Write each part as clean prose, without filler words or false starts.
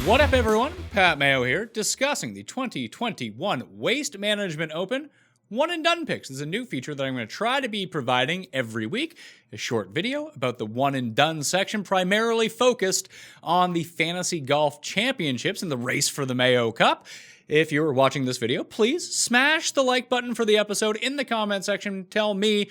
What up, everyone? Pat Mayo here, discussing the 2021 Waste Management Open One and Done Picks. This is a new feature that I'm going to try to be providing every week. A short video about the One and Done section, primarily focused on the Fantasy Golf Championships and the race for the Mayo Cup. If you're watching this video, please smash the like button for the episode in the comment section. Tell me,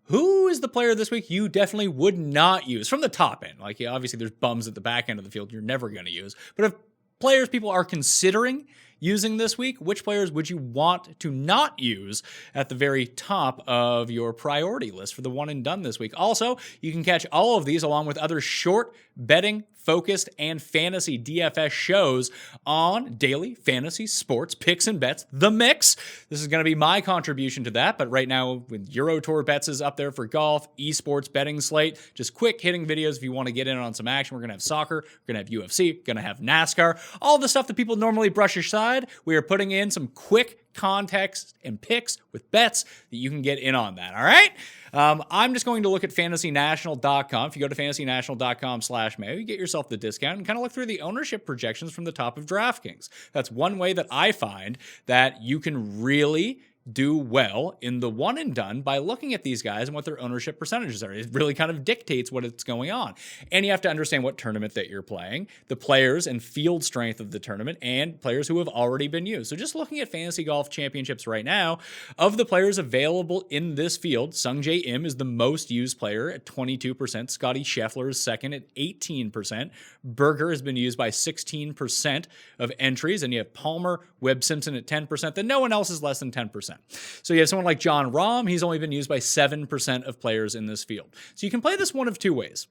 who is the player this week you definitely would not use from the top end? Like, yeah, obviously there's bums at the back end of the field you're never going to use. But if players people are considering using this week, which players would you want to not use at the very top of your priority list for the One and Done this week? Also, you can catch all of these along with other short betting focused and fantasy DFS shows on Daily Fantasy Sports Picks and Bets, The Mix. This is going to be my contribution to that, but right now with Euro Tour Bets is up there for golf, esports betting slate, just quick hitting videos if you want to get in on some action. We're going to have soccer, we're going to have UFC, going to have NASCAR, all the stuff that people normally brush aside. We are putting in some quick context and picks with bets that you can get in on that, all right? I'm just going to look at fantasynational.com. If you go to fantasynational.com/Mayo, you get yourself the discount and kind of look through the ownership projections from the top of DraftKings. That's one way that I find that you can really do well in the One and Done by looking at these guys and what their ownership percentages are. It really kind of dictates what's going on. And you have to understand what tournament that you're playing, the players and field strength of the tournament, and players who have already been used. So just looking at Fantasy Golf Championships right now, of the players available in this field, Sungjae Im is the most used player at 22%. Scotty Scheffler is second at 18%. Berger has been used by 16% of entries. And you have Palmer, Webb Simpson at 10%. Then no one else is less than 10%. So you have someone like John Rahm. He's only been used by 7% of players in this field. So you can play this one of two ways.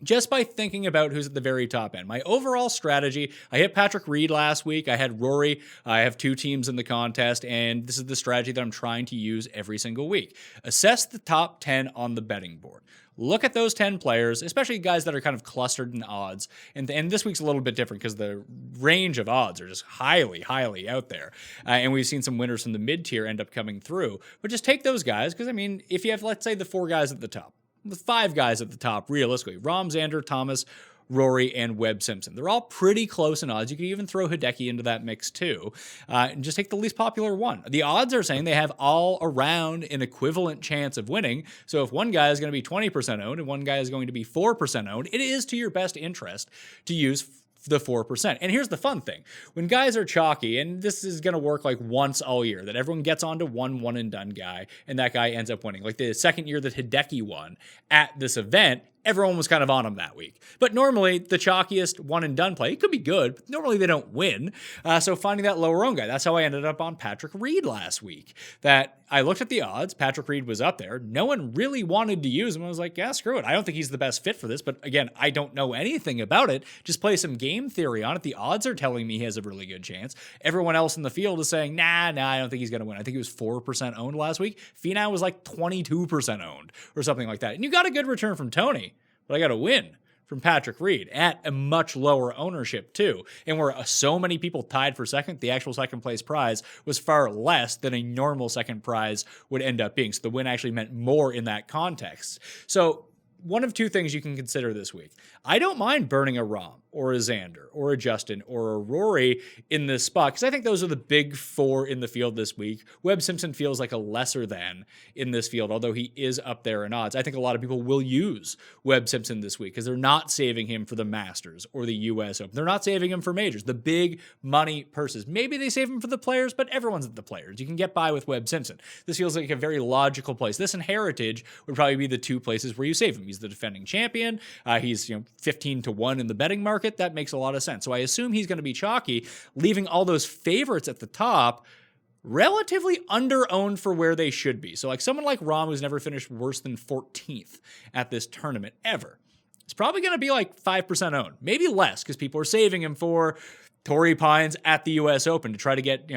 Just by thinking about who's at the very top end. My overall strategy, I hit Patrick Reed last week. I had Rory. I have two teams in the contest, and this is the strategy that I'm trying to use every single week. Assess the top 10 on the betting board. Look at those 10 players, especially guys that are kind of clustered in odds. And this week's a little bit different because the range of odds are just highly, highly out there. And we've seen some winners from the mid-tier end up coming through. But just take those guys because, I mean, if you have, let's say, the four guys at the top, the five guys at the top, realistically, Rahm, Xander, Thomas, Rory, and Webb Simpson. They're all pretty close in odds. You can even throw Hideki into that mix too. And just take the least popular one. The odds are saying they have all around an equivalent chance of winning. So if one guy is going to be 20% owned and one guy is going to be 4% owned, it is to your best interest to use the 4%. And here's the fun thing. When guys are chalky, and this is going to work like once all year, that everyone gets onto one and done guy, and that guy ends up winning. Like the second year that Hideki won at this event, everyone was kind of on him that week. But normally, the chalkiest one and done play, it could be good, but normally they don't win. So finding that lower owned guy, that's how I ended up on Patrick Reed last week. That I looked at the odds, Patrick Reed was up there. No one really wanted to use him. I was like, yeah, screw it. I don't think he's the best fit for this, but again, I don't know anything about it. Just play some game theory on it. The odds are telling me he has a really good chance. Everyone else in the field is saying, nah, I don't think he's going to win. I think he was 4% owned last week. Finau was like 22% owned or something like that. And you got a good return from Tony. But I got a win from Patrick Reed at a much lower ownership too. And where so many people tied for second, the actual second place prize was far less than a normal second prize would end up being. So the win actually meant more in that context. So one of two things you can consider this week. I don't mind burning a Rahm or a Xander or a Justin or a Rory in this spot because I think those are the big four in the field this week. Webb Simpson feels like a lesser than in this field, although he is up there in odds. I think a lot of people will use Webb Simpson this week because they're not saving him for the Masters or the U.S. Open. They're not saving him for majors, the big money purses. Maybe they save him for the players, but everyone's at the players. You can get by with Webb Simpson. This feels like a very logical place. This and Heritage would probably be the two places where you save him. He's the defending champion. He's 15-1 in the betting market. That makes a lot of sense. So I assume he's going to be chalky, leaving all those favorites at the top relatively under-owned for where they should be. So like someone like Rahm, who's never finished worse than 14th at this tournament ever, it's probably going to be like 5% owned, maybe less because people are saving him for Torrey Pines at the U.S. Open to try to get,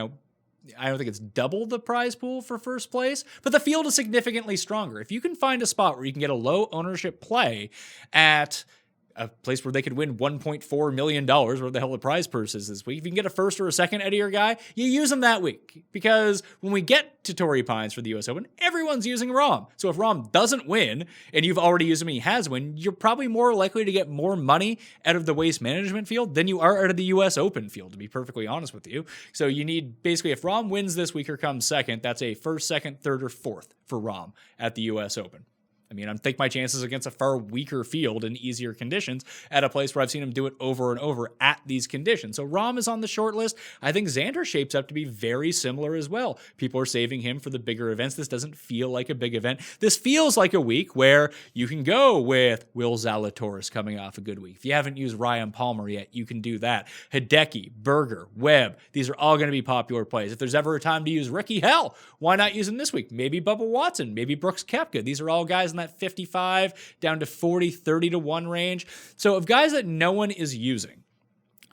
I don't think it's double the prize pool for first place, but the field is significantly stronger. If you can find a spot where you can get a low ownership play at a place where they could win $1.4 million, where the hell the prize purse is this week. If you can get a first or a second out of your guy, you use them that week. Because when we get to Torrey Pines for the US Open, everyone's using Rahm. So if Rahm doesn't win, and you've already used him and he has won, you're probably more likely to get more money out of the Waste Management field than you are out of the US Open field, to be perfectly honest with you. So you need, basically, if Rahm wins this week or comes second, that's a first, second, third, or fourth for Rahm at the US Open. I mean, I think my chances against a far weaker field in easier conditions at a place where I've seen him do it over and over at these conditions. So Rahm is on the short list. I think Xander shapes up to be very similar as well. People are saving him for the bigger events. This doesn't feel like a big event. This feels like a week where you can go with Will Zalatoris coming off a good week. If you haven't used Ryan Palmer yet, you can do that. Hideki, Berger, Webb, these are all going to be popular plays. If there's ever a time to use Ricky, hell, why not use him this week? Maybe Bubba Watson, maybe Brooks Koepka. These are all guys in that 55 down to 40, 30 to 1 range. So of guys that no one is using,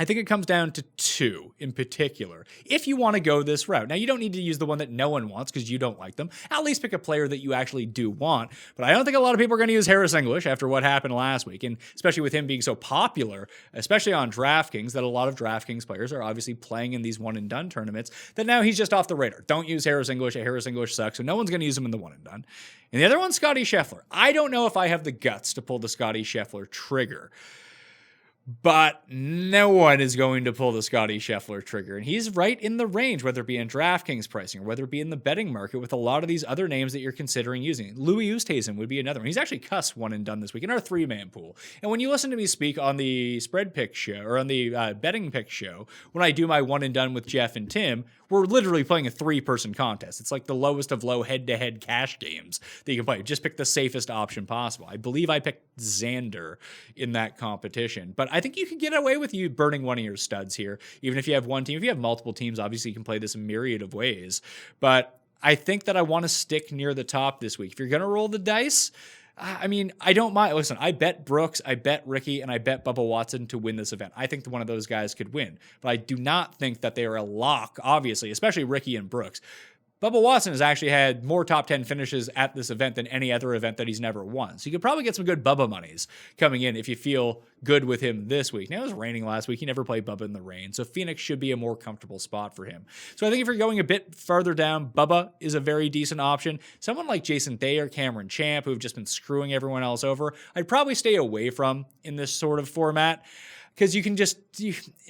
I think it comes down to two in particular. If you want to go this route. Now, you don't need to use the one that no one wants because you don't like them. At least pick a player that you actually do want. But I don't think a lot of people are going to use Harris English after what happened last week. And especially with him being so popular, especially on DraftKings, that a lot of DraftKings players are obviously playing in these one-and-done tournaments, that now he's just off the radar. Don't use Harris English. Harris English sucks, so no one's going to use him in the one-and-done. And the other one's Scottie Scheffler. I don't know if I have the guts to pull the Scottie Scheffler trigger. But no one is going to pull the Scottie Scheffler trigger. And he's right in the range, whether it be in DraftKings pricing or whether it be in the betting market with a lot of these other names that you're considering using. Louis Oosthuizen would be another one. He's actually cussed one and done this week in our 3-man pool. And when you listen to me speak on the spread pick show or on the betting pick show, when I do my one and done with Jeff and Tim, we're literally playing a 3-person contest. It's like the lowest of low head-to-head cash games that you can play. Just pick the safest option possible. I believe I picked Xander in that competition. But I think you can get away with you burning one of your studs here, even if you have one team. If you have multiple teams, obviously you can play this a myriad of ways. But I think that I want to stick near the top this week. If you're going to roll the dice, I mean, I don't mind. Listen, I bet Brooks, I bet Ricky, and I bet Bubba Watson to win this event. I think that one of those guys could win. But I do not think that they are a lock, obviously, especially Ricky and Brooks. Bubba Watson has actually had more top 10 finishes at this event than any other event that he's never won. So you could probably get some good Bubba monies coming in if you feel good with him this week. Now, it was raining last week. He never played Bubba in the rain. So Phoenix should be a more comfortable spot for him. So I think if you're going a bit further down, Bubba is a very decent option. Someone like Jason Day or Cameron Champ, who have just been screwing everyone else over, I'd probably stay away from in this sort of format. Because you can just,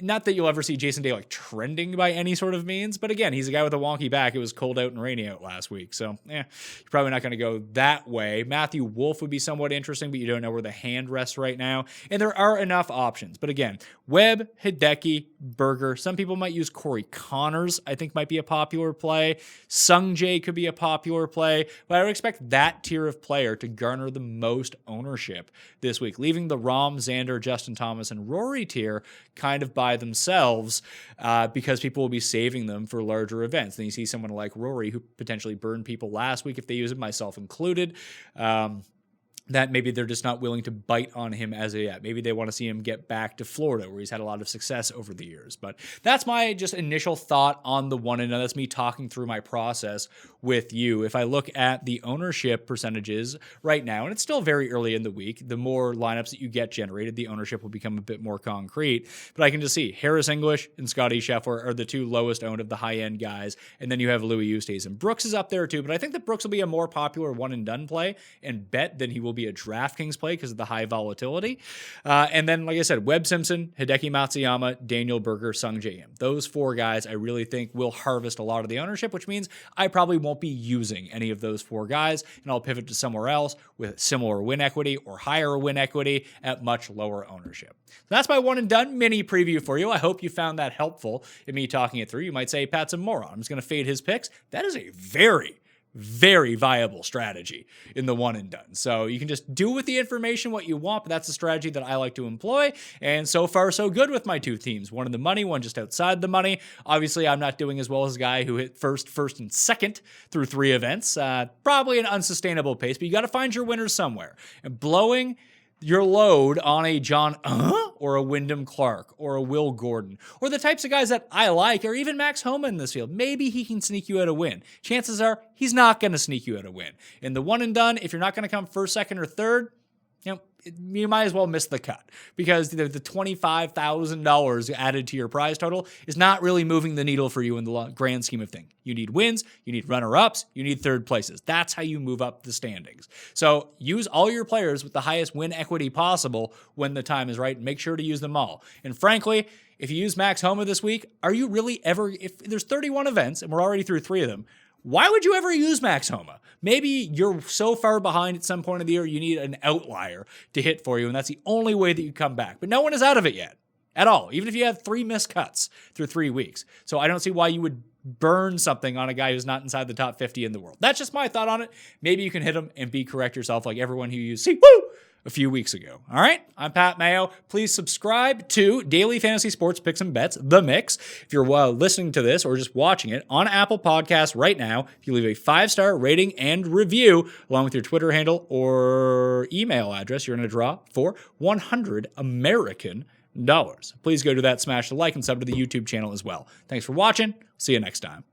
not that you'll ever see Jason Day like trending by any sort of means, but again, he's a guy with a wonky back. It was cold out and rainy out last week, so you're probably not going to go that way. Matthew Wolff would be somewhat interesting, but you don't know where the hand rests right now. And there are enough options. But again, Webb, Hideki, Berger. Some people might use Corey Connors, I think might be a popular play. Sung Jae could be a popular play, but I would expect that tier of player to garner the most ownership this week, leaving the Rahm, Xander, Justin Thomas, and Rory tier kind of by themselves because people will be saving them for larger events. Then you see someone like Rory who potentially burned people last week if they use it, myself included. That maybe they're just not willing to bite on him as of yet. Maybe they want to see him get back to Florida where he's had a lot of success over the years. But that's my just initial thought on the one and done. That's me talking through my process with you. If I look at the ownership percentages right now, and it's still very early in the week, the more lineups that you get generated, the ownership will become a bit more concrete. But I can just see Harris English and Scottie Scheffler are the two lowest owned of the high-end guys. And then you have Louis Oosthuizen. Brooks is up there too, but I think that Brooks will be a more popular one-and-done play and bet than he will be a DraftKings play because of the high volatility. And then, like I said, Webb Simpson, Hideki Matsuyama, Daniel Berger, Sung Jae Im. Those four guys I really think will harvest a lot of the ownership, which means I probably won't be using any of those four guys, and I'll pivot to somewhere else with similar win equity or higher win equity at much lower ownership. So that's my one and done mini preview for you. I hope you found that helpful in me talking it through. You might say Pat's a moron. I'm just going to fade his picks. That is a very viable strategy in the one and done. So you can just do with the information what you want, but that's the strategy that I like to employ. And so far, so good with my two teams. One in the money, one just outside the money. Obviously, I'm not doing as well as a guy who hit first, and second through 3 events. Probably an unsustainable pace, but you got to find your winners somewhere. And blowing your load on a John or a Wyndham Clark or a Will Gordon or the types of guys that I like, or even Max Homa in this field. Maybe he can sneak you out a win. Chances are he's not going to sneak you out a win. In the one and done, if you're not going to come first, second, or third, you might as well miss the cut, because the $25,000 added to your prize total is not really moving the needle for you in the grand scheme of things. You need wins, you need runner-ups, you need third places. That's how you move up the standings. So use all your players with the highest win equity possible when the time is right. Make sure to use them all. And frankly, if you use Max Homa this week, are you really ever, if there's 31 events and we're already through 3 of them, why would you ever use Max Homa? Maybe you're so far behind at some point of the year, you need an outlier to hit for you, and that's the only way that you come back. But no one is out of it yet, at all, even if you have 3 missed cuts through 3 weeks. So I don't see why you would burn something on a guy who's not inside the top 50 in the world. That's just my thought on it. Maybe you can hit him and be correct yourself like everyone who used a few weeks ago. All right, I'm Pat Mayo. Please subscribe to Daily Fantasy Sports Picks and Bets, The Mix. If you're listening to this or just watching it on Apple Podcasts right now, if you leave a 5-star rating and review along with your Twitter handle or email address, you're going to draw for $100 American. Please go do that, smash the like and sub to the YouTube channel as well. Thanks for watching. See you next time.